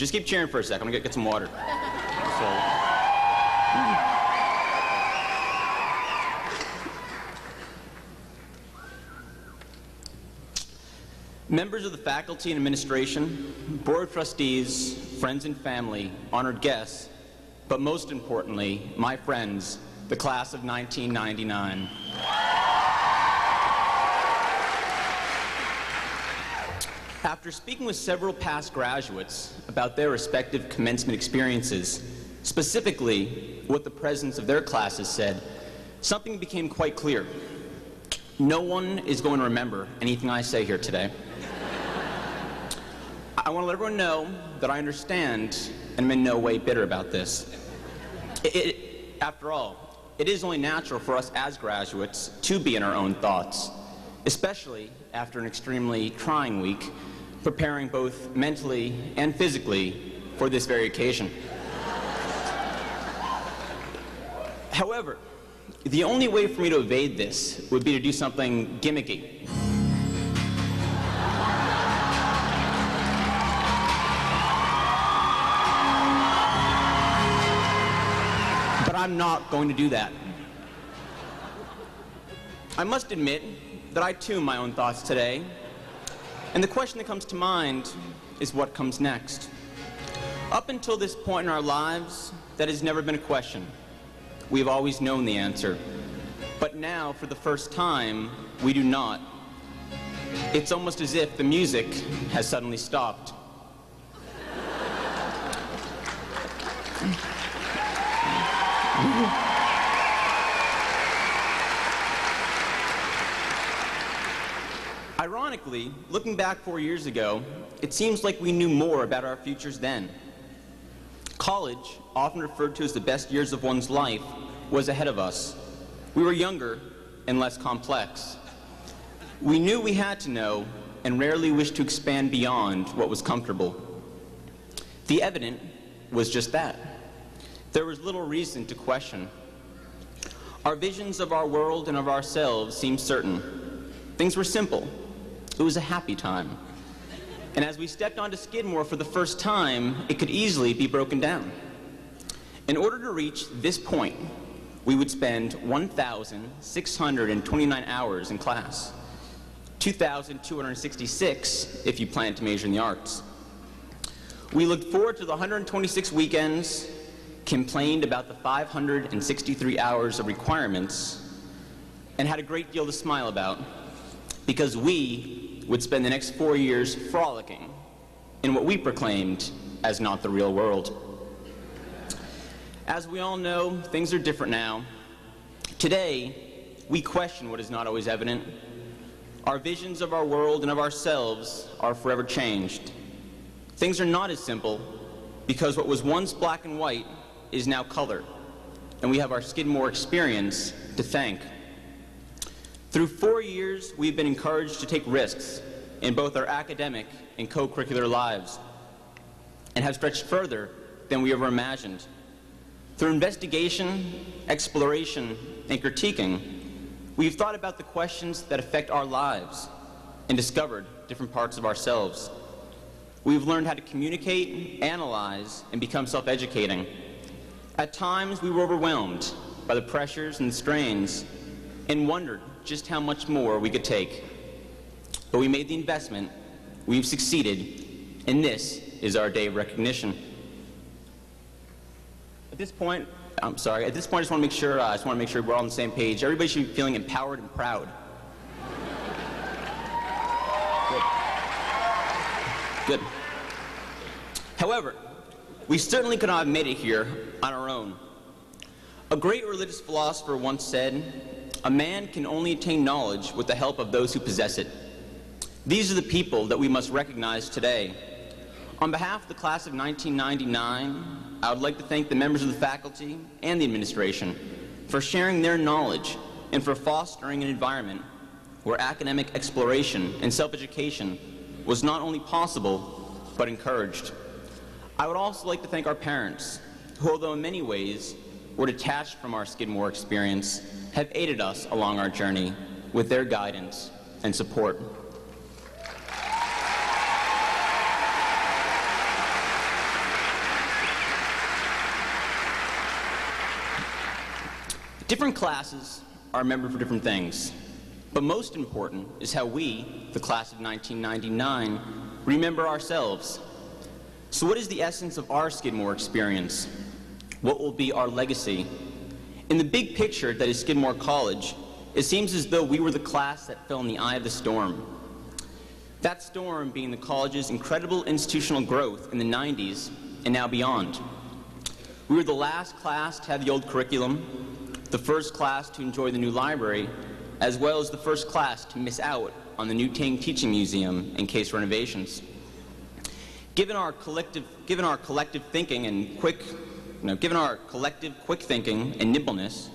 Just keep cheering for a second. I'm gonna get some water. Members of the faculty and administration, board of trustees, friends and family, honored guests, but most importantly, my friends, the class of 1999. After speaking with several past graduates about their respective commencement experiences, specifically what the presidents of their classes said, something became quite clear. No one is going to remember anything I say here today. I want to let everyone know that I understand and am in no way bitter about this. After all, it is only natural for us as graduates to be in our own thoughts, especially after an extremely trying week, preparing both mentally and physically for this very occasion. However, the only way for me to evade this would be to do something gimmicky. But I'm not going to do that. I must admit that I too am my own thoughts today, and the question that comes to mind is what comes next. Up until this point in our lives, that has never been a question. We have always known the answer. But now, for the first time, we do not. It's almost as if the music has suddenly stopped. Ironically, looking back 4 years ago, it seems like we knew more about our futures then. College, often referred to as the best years of one's life, was ahead of us. We were younger and less complex. We knew we had to know and rarely wished to expand beyond what was comfortable. The evident was just that. There was little reason to question. Our visions of our world and of ourselves seemed certain. Things were simple. It was a happy time. And as we stepped onto Skidmore for the first time, it could easily be broken down. In order to reach this point, we would spend 1,629 hours in class, 2,266 if you plan to major in the arts. We looked forward to the 126 weekends, complained about the 563 hours of requirements, and had a great deal to smile about, because we would spend the next 4 years frolicking in what we proclaimed as not the real world. As we all know, things are different now. Today, we question what is not always evident. Our visions of our world and of ourselves are forever changed. Things are not as simple because what was once black and white is now color, and we have our Skidmore experience to thank. Through 4 years, we've been encouraged to take risks in both our academic and co-curricular lives, and have stretched further than we ever imagined. Through investigation, exploration, and critiquing, we've thought about the questions that affect our lives and discovered different parts of ourselves. We've learned how to communicate, analyze, and become self-educating. At times, we were overwhelmed by the pressures and strains and wondered just how much more we could take. But we made the investment, we've succeeded, and this is our day of recognition. At this point, I just want to make sure we're all on the same page. Everybody should be feeling empowered and proud. Good. However, we certainly could not have made it here on our own. A great religious philosopher once said, "A man can only attain knowledge with the help of those who possess it." These are the people that we must recognize today. On behalf of the class of 1999, I would like to thank the members of the faculty and the administration for sharing their knowledge and for fostering an environment where academic exploration and self-education was not only possible, but encouraged. I would also like to thank our parents, who, although in many ways were detached from our Skidmore experience, have aided us along our journey with their guidance and support. Different classes are remembered for different things, but most important is how we, the class of 1999, remember ourselves. So what is the essence of our Skidmore experience? What will be our legacy? In the big picture that is Skidmore College, it seems as though we were the class that fell in the eye of the storm. That storm being the college's incredible institutional growth in the 90s and now beyond. We were the last class to have the old curriculum, the first class to enjoy the new library, as well as the first class to miss out on the new Teaching Museum and case renovations. Given our collective thinking and quick thinking and nimbleness,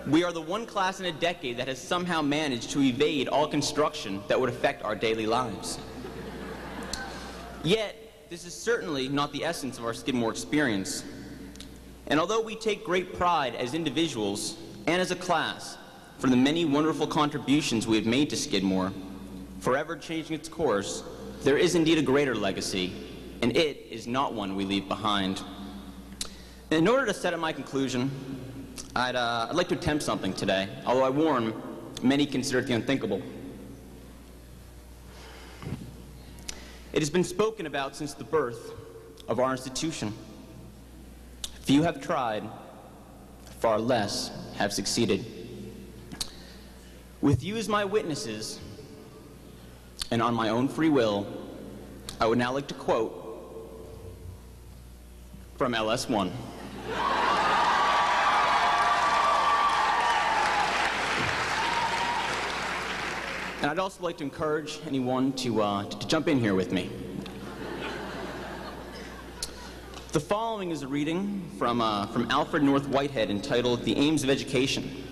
we are the one class in a decade that has somehow managed to evade all construction that would affect our daily lives. Yet, this is certainly not the essence of our Skidmore experience. And although we take great pride as individuals and as a class for the many wonderful contributions we have made to Skidmore, forever changing its course, there is indeed a greater legacy, and it is not one we leave behind. In order to set up my conclusion, I'd like to attempt something today, although I warn, many consider it the unthinkable. It has been spoken about since the birth of our institution. Few have tried, far less have succeeded. With you as my witnesses, and on my own free will, I would now like to quote from LS1. And I'd also like to encourage anyone to jump in here with me. The following is a reading from Alfred North Whitehead entitled The Aims of Education.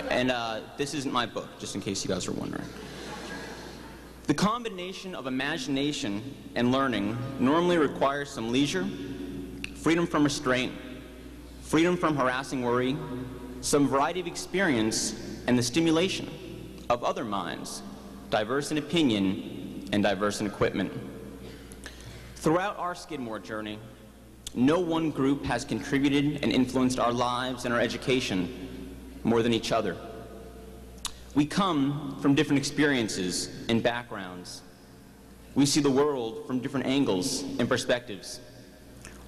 And this isn't my book, just in case you guys are wondering. The combination of imagination and learning normally requires some leisure, freedom from restraint, freedom from harassing worry, some variety of experience, and the stimulation of other minds, diverse in opinion and diverse in equipment. Throughout our Skidmore journey, no one group has contributed and influenced our lives and our education more than each other. We come from different experiences and backgrounds. We see the world from different angles and perspectives.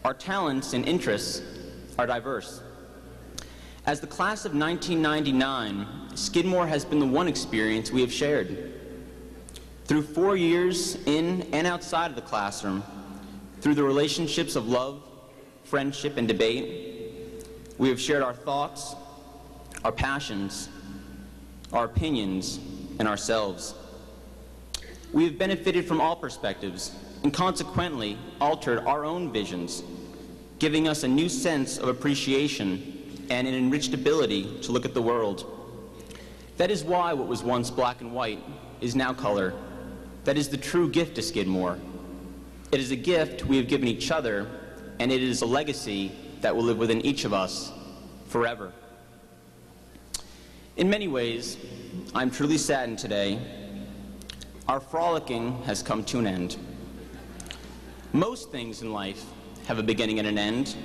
Our talents and interests are diverse. As the class of 1999, Skidmore has been the one experience we have shared. Through 4 years in and outside of the classroom, through the relationships of love, friendship, and debate, we have shared our thoughts, our passions, our opinions, and ourselves. We have benefited from all perspectives and consequently altered our own visions, giving us a new sense of appreciation and an enriched ability to look at the world. That is why what was once black and white is now color. That is the true gift to Skidmore. It is a gift we have given each other, and it is a legacy that will live within each of us forever. In many ways, I'm truly saddened today. Our frolicking has come to an end. Most things in life have a beginning and an end,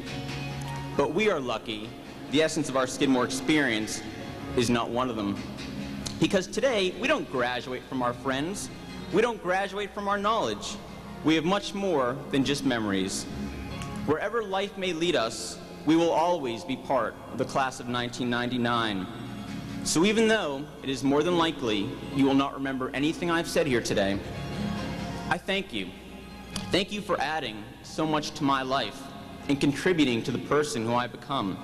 but we are lucky the essence of our Skidmore experience is not one of them. Because today, we don't graduate from our friends. We don't graduate from our knowledge. We have much more than just memories. Wherever life may lead us, we will always be part of the class of 1999. So even though it is more than likely you will not remember anything I've said here today, I thank you. Thank you for adding so much to my life and contributing to the person who I've become.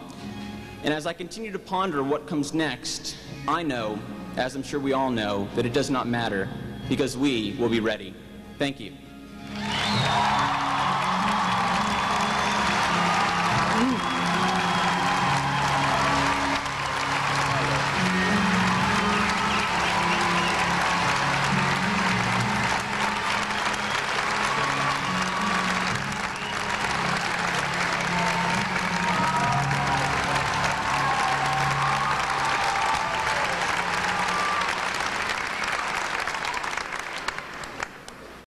And as I continue to ponder what comes next, I know, as I'm sure we all know, that it does not matter, because we will be ready. Thank you.